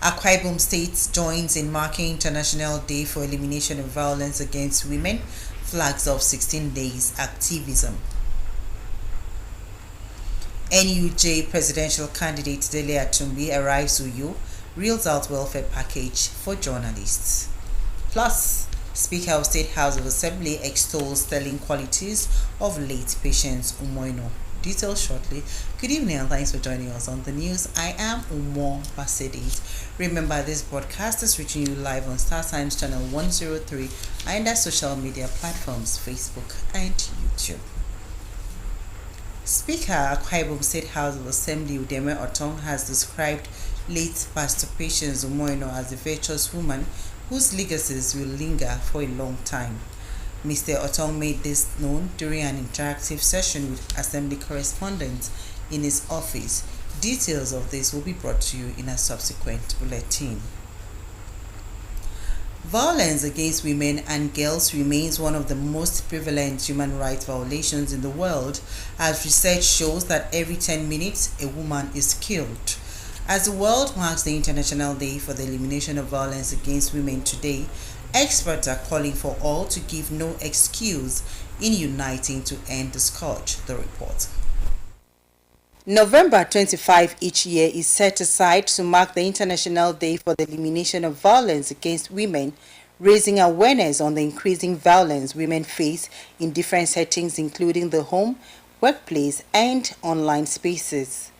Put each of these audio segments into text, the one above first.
Akwa Ibom State joins in marking International Day for Elimination of Violence Against Women, flags off 16 days activism. NUJ presidential candidate Dele Atumbi arrives Uyo, reels out welfare package for journalists. Plus, Speaker of State House of Assembly extols sterling qualities of late Patience Umoino. Details shortly. Good evening and thanks for joining us on the news. I am Umo Basedit. Remember, this broadcast is reaching you live on Star Times channel 103 and our social media platforms, Facebook and YouTube. Speaker Akwa Ibom State House of Assembly Udeme Otong has described late Pastor Patience Umoino as a virtuous woman whose legacies will linger for a long time. Mr. Otong made this known during an interactive session with Assembly correspondents in his office. Details of this will be brought to you in a subsequent bulletin. Violence against women and girls remains one of the most prevalent human rights violations in the world, as research shows that every 10 minutes a woman is killed. As the world marks the International Day for the Elimination of Violence Against Women today, experts are calling for all to give no excuse in uniting to end the scourge, the report. November 25 each year is set aside to mark the International Day for the Elimination of Violence Against Women, raising awareness on the increasing violence women face in different settings including the home, workplace, and online spaces.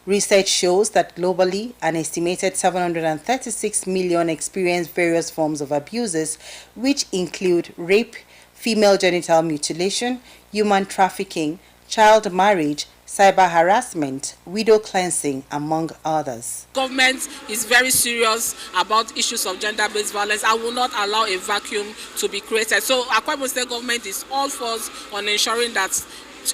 Research shows that globally, an estimated 736 million experience various forms of abuses, which include rape, female genital mutilation, human trafficking, child marriage, cyber harassment, widow cleansing, among others. Government is very serious about issues of gender-based violence and will not allow a vacuum to be created. So Akwa Ibom State government is all focused on ensuring that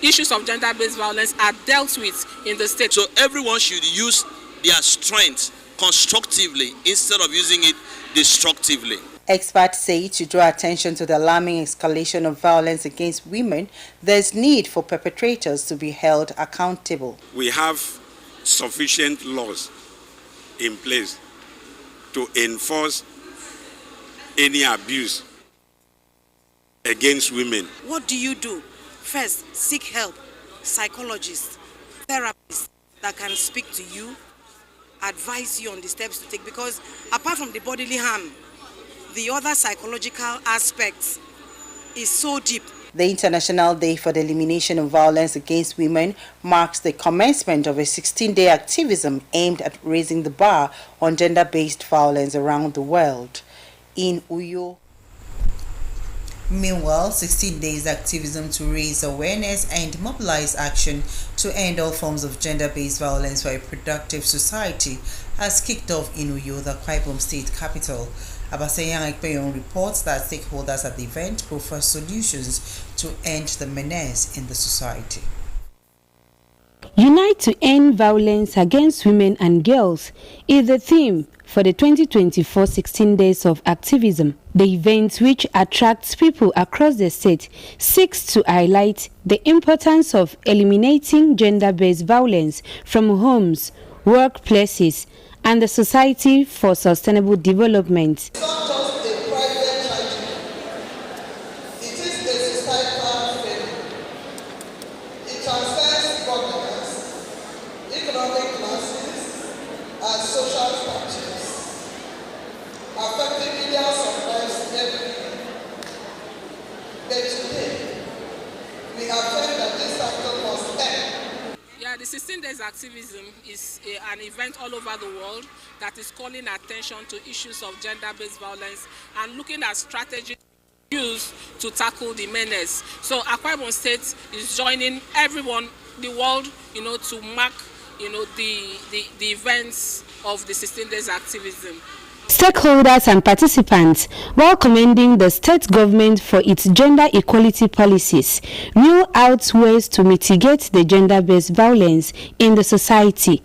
issues of gender-based violence are dealt with in the state. So everyone should use their strength constructively instead of using it destructively. Experts say to draw attention to the alarming escalation of violence against women, there's need for perpetrators to be held accountable. We have sufficient laws in place to enforce any abuse against women. What do you do? First, seek help, psychologists, therapists that can speak to you, advise you on the steps to take, because apart from the bodily harm, the other psychological aspects is so deep. The International Day for the Elimination of Violence Against Women marks the commencement of a 16-day activism aimed at raising the bar on gender-based violence around the world. In Uyo, meanwhile, 16 days activism to raise awareness and mobilize action to end all forms of gender-based violence for a productive society has kicked off in Uyo, the Akwa Ibom State capital. Abaseyan Ekpeyon reports that stakeholders at the event proffer solutions to end the menace in the society. Unite to end violence against women and girls is the theme for the 2024 16 Days of Activism. The event, which attracts people across the state, seeks to highlight the importance of eliminating gender-based violence from homes, workplaces, and the society for sustainable development. It's not just a private tragedy. It is a societal failure. It transcends governance, economic classes, and social structures, affecting millions of lives every year. But today, we affirm that this cycle must end. Yeah, the 16 Days Activism is an event all over the world that is calling attention to issues of gender-based violence and looking at strategies used to tackle the menace. So Akwa Ibom State is joining everyone, the world, to mark, the events of the 16 Days Activism. Stakeholders and participants, while commending the state government for its gender equality policies, rule out ways to mitigate the gender-based violence in the society.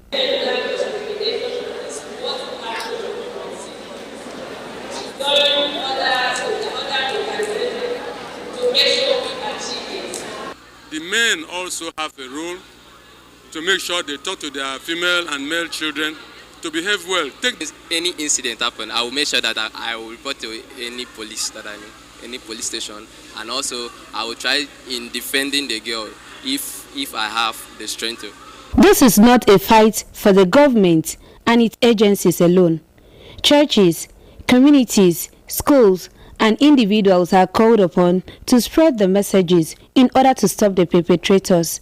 The men also have a role to make sure they talk to their female and male children to behave well. If any incident happen, I will make sure that I will report to any police that I know, any police station, and also I will try in defending the girl if I have the strength to. This is not a fight for the government and its agencies alone. Churches, communities, schools, and individuals are called upon to spread the messages in order to stop the perpetrators.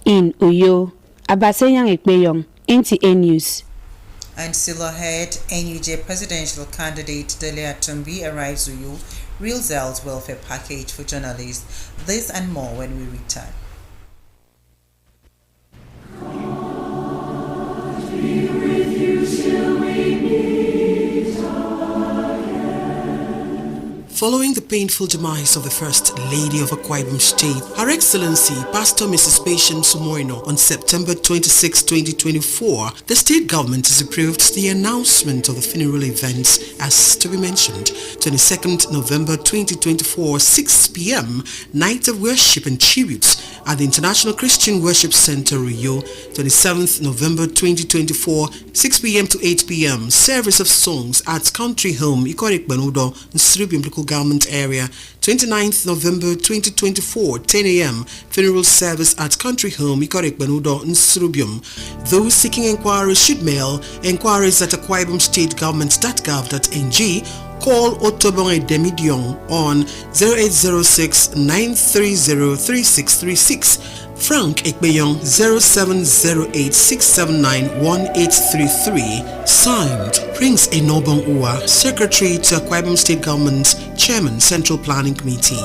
In Uyo, Abasenyang Ekpeyong, NTA News. And still ahead, NUJ presidential candidate Dele Atumbi arrives Uyo, Real Zell's welfare package for journalists. This and more when we return. Following the painful demise of the First Lady of Akwa Ibom State, Her Excellency Pastor Mrs. Patience Umoino, on September 26, 2024, the state government has approved the announcement of the funeral events as to be mentioned. 22nd November 2024, 6 p.m., Night of Worship and Tributes at the International Christian Worship Center, Uyo. 27th November 2024, 6 p.m. to 8 p.m., service of songs at Country Home, Ikorik Banudo, Nsrubium Local Government Area. 29th November 2024, 10 a.m., funeral service at Country Home, Ikorik Banudo, Nsrubium. Those seeking inquiries should mail inquiries at akwaibomstategovernment.gov.ng. Call Otobong Demidion on 0806 930 3636. Frank Ekpeyong 0708 679 1833. Signed, Prince Enobong Uwa, Secretary to Akwa Ibom State Government, Chairman, Central Planning Committee.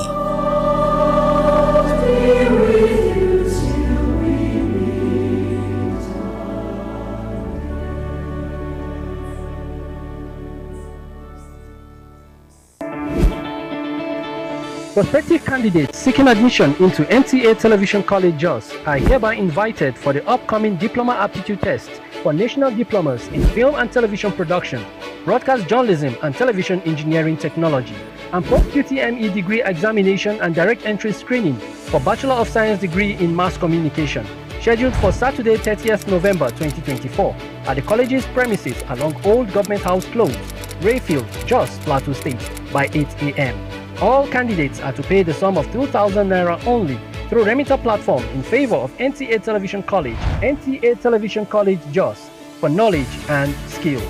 Prospective candidates seeking admission into NTA Television College Jos are hereby invited for the upcoming Diploma Aptitude Test for National Diplomas in Film and Television Production, Broadcast Journalism and Television Engineering Technology, and Post-UTME Degree Examination and Direct Entry Screening for Bachelor of Science Degree in Mass Communication, scheduled for Saturday 30th November 2024 at the college's premises along Old Government House Close, Rayfield, Jos, Plateau State by 8 a.m. All candidates are to pay the sum of 2,000 Naira only through remitter platform in favor of NTA Television College, NTA Television College Jos, for knowledge and skills.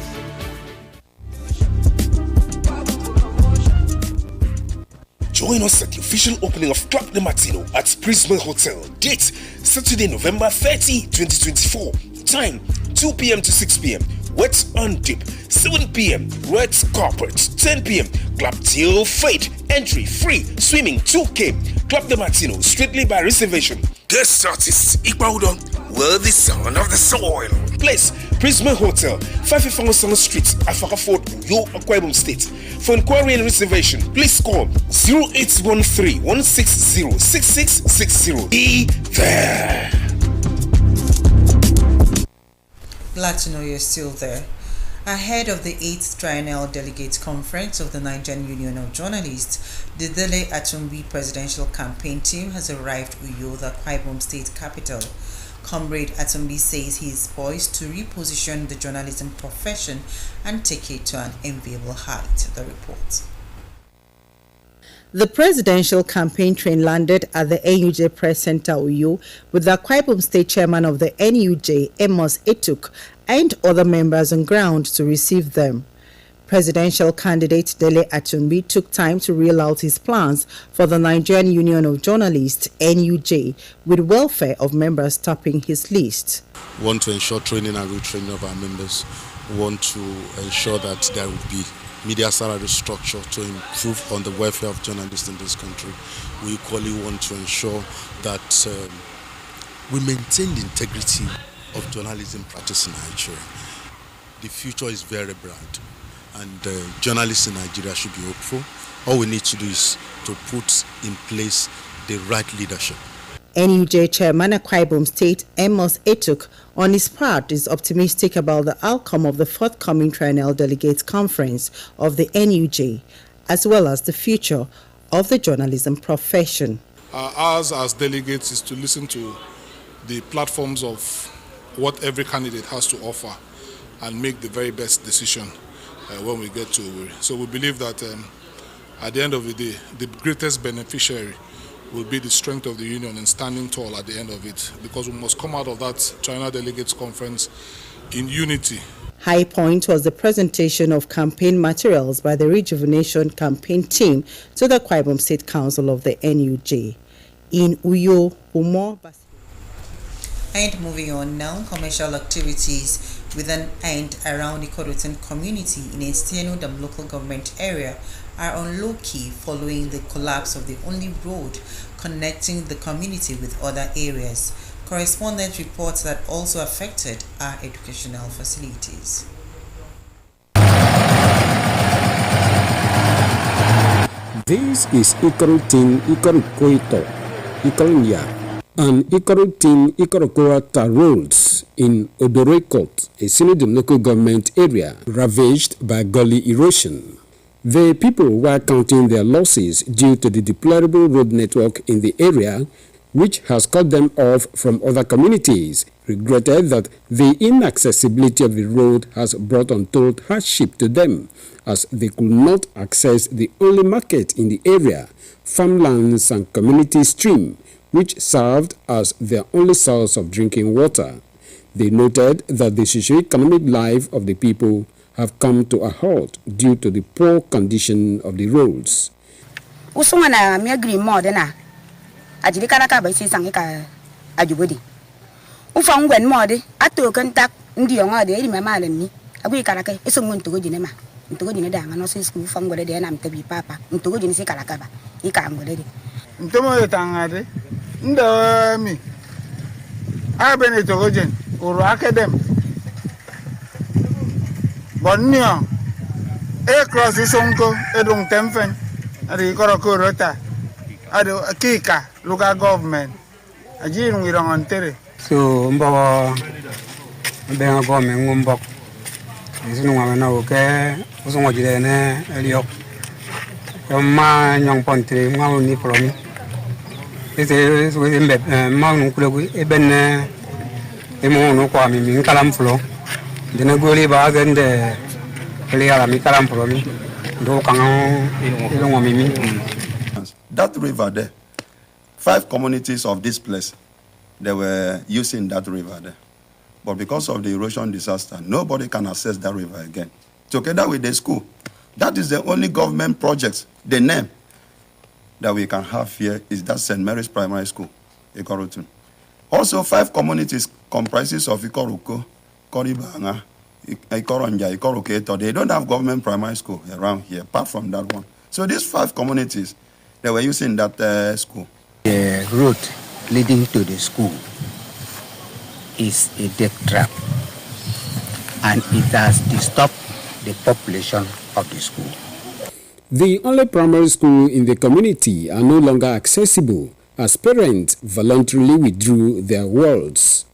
Join us at the official opening of Club de Martino at Prisma Hotel. Date, Saturday, November 30, 2024. Time, 2 p.m. to 6 p.m. Wet on Dip, 7 p.m. Red Corporate, 10 p.m. Club till Fate. Entry free. Swimming 2K. Club de Martino, strictly by reservation. Guest artist Ikbaudon, worthy son of the soil. Place, Prisma Hotel, 551 Street, Afaka Fort, Uyo, Akwa Ibom State. For inquiry and reservation, please call 0813-160-6660. Be there. Glad to know you're still there. Ahead of the 8th Triennial Delegates Conference of the Nigerian Union of Journalists, the Dele Atumbi presidential campaign team has arrived at Uyo, the Akwa Ibom State capital. Comrade Atumbi says he is poised to reposition the journalism profession and take it to an enviable height. The report. The presidential campaign train landed at the NUJ Press Center Uyo with the Akwa Ibom State chairman of the NUJ, Amos Etuk, and other members on ground to receive them. Presidential candidate Dele Atumbi took time to reel out his plans for the Nigerian Union of Journalists, NUJ, with welfare of members topping his list. We want to ensure training and retraining of our members. We want to ensure that there will be media salary structure to improve on the welfare of journalists in this country. We equally want to ensure that we maintain the integrity of journalism practice in Nigeria. The future is very bright, and journalists in Nigeria should be hopeful. All we need to do is to put in place the right leadership. NUJ Chairman Akwa Ibom State, Amos Etuk, on his part, is optimistic about the outcome of the forthcoming Triennial Delegates Conference of the NUJ, as well as the future of the journalism profession. Ours as delegates is to listen to the platforms of what every candidate has to offer, and make the very best decision when we get to Owerri. So we believe that at the end of the day, the greatest beneficiary will be the strength of the union and standing tall at the end of it, because we must come out of that China Delegates Conference in unity. High point was the presentation of campaign materials by the Rejuvenation campaign team to the Akwa Ibom State Council of the NUJ. In Uyo, Umo. And moving on now, commercial activities with an end around the Ikorotin community in Estieno Dam local government area are on low-key following the collapse of the only road connecting the community with other areas. Correspondent reports that also affected our educational facilities. This is Ikorotin, Ikorokoito, Ikoronya, and Ikorotin, Ikorokoata roads in Odorekot, a Sinodom local government area ravaged by gully erosion. The people were counting their losses due to the deplorable road network in the area, which has cut them off from other communities, regretted that the inaccessibility of the road has brought untold hardship to them, as they could not access the only market in the area, farmlands and community stream, which served as their only source of drinking water. They noted that the socio-economic life of the people have come to a halt due to the poor condition of the roads. Ajili karaka ba isi sangi ka ajubodi ufang gwen mode ato kontak ndi yonga de ri mama lemni agu karaka eso ngonto jine ma nto jine da ngano se school fang gode de na mtebi papa nto jine se karaka ba ika ngode de nto mo tangade ndo mi abene to jine uru academ bonio e cross sonko edung temfen ari koroko rota ado kika local government ajin ngirong antere so mbawa benga government ngombok sinu ngana oke usongo jirene elio ma nyong pontre ngawo ni promi ese so mbe ma ngkulego ebenne emo no kwa mi kalam flo dina goli ba gande eli ala mi kalam promi do kango ilongo mimi. That river there, 5 communities of this place, they were using that river there. But because of the erosion disaster, nobody can access that river again. Together with the school, that is the only government project, the name that we can have here is that St. Mary's Primary School, Ikorotun. Also, 5 communities comprises of Ikoroko, Koribanga, Ikoronja, Ikoroketo. They don't have government primary school around here, apart from that one. So these 5 communities, they were using that school. The road leading to the school is a death trap, and it has disturbed the population of the school. The only primary school in the community are no longer accessible as parents voluntarily withdrew their wards.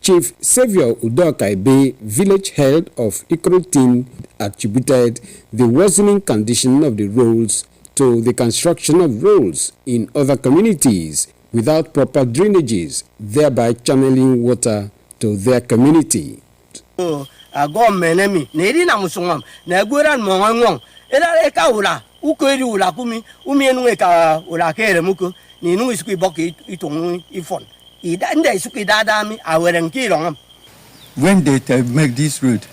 Chief Xavier Udokaibe, village head of Ikorotin, attributed the worsening condition of the roads to the construction of roads in other communities without proper drainages, thereby channeling water to their community. When they make this road,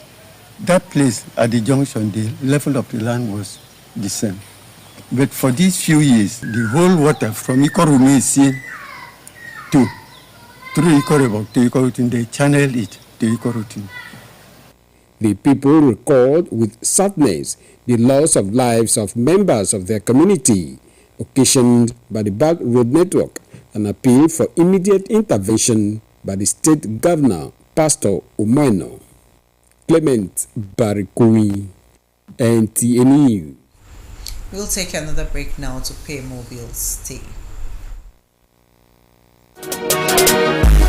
that place at the junction, the level of the land was the same. But for these few years, the whole water from Ikorumi through Ikorobok to Ikorotin, they channel it to Ikorotin. The people record with sadness the loss of lives of members of their community, occasioned by the bad road network, and appeal for immediate intervention by the state governor, Pastor Umoino. Clement Barikui, NTNU. We'll take another break now to pay more bills. Stay.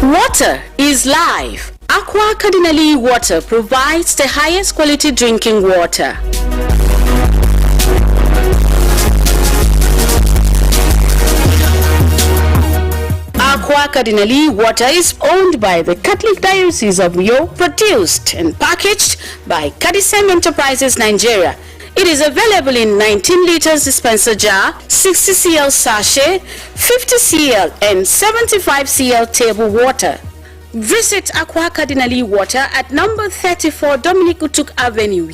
Water is life. Aqua Cardinali Water provides the highest quality drinking water. Aqua Cardinali water is owned by the Catholic Diocese of Uyo, produced and packaged by Cadisem Enterprises Nigeria. It is available in 19 liters dispenser jar, 60 cl sachet, 50 cl and 75 cl table water. Visit Aqua Cardinali Water at number 34 Dominic Utuk Avenue.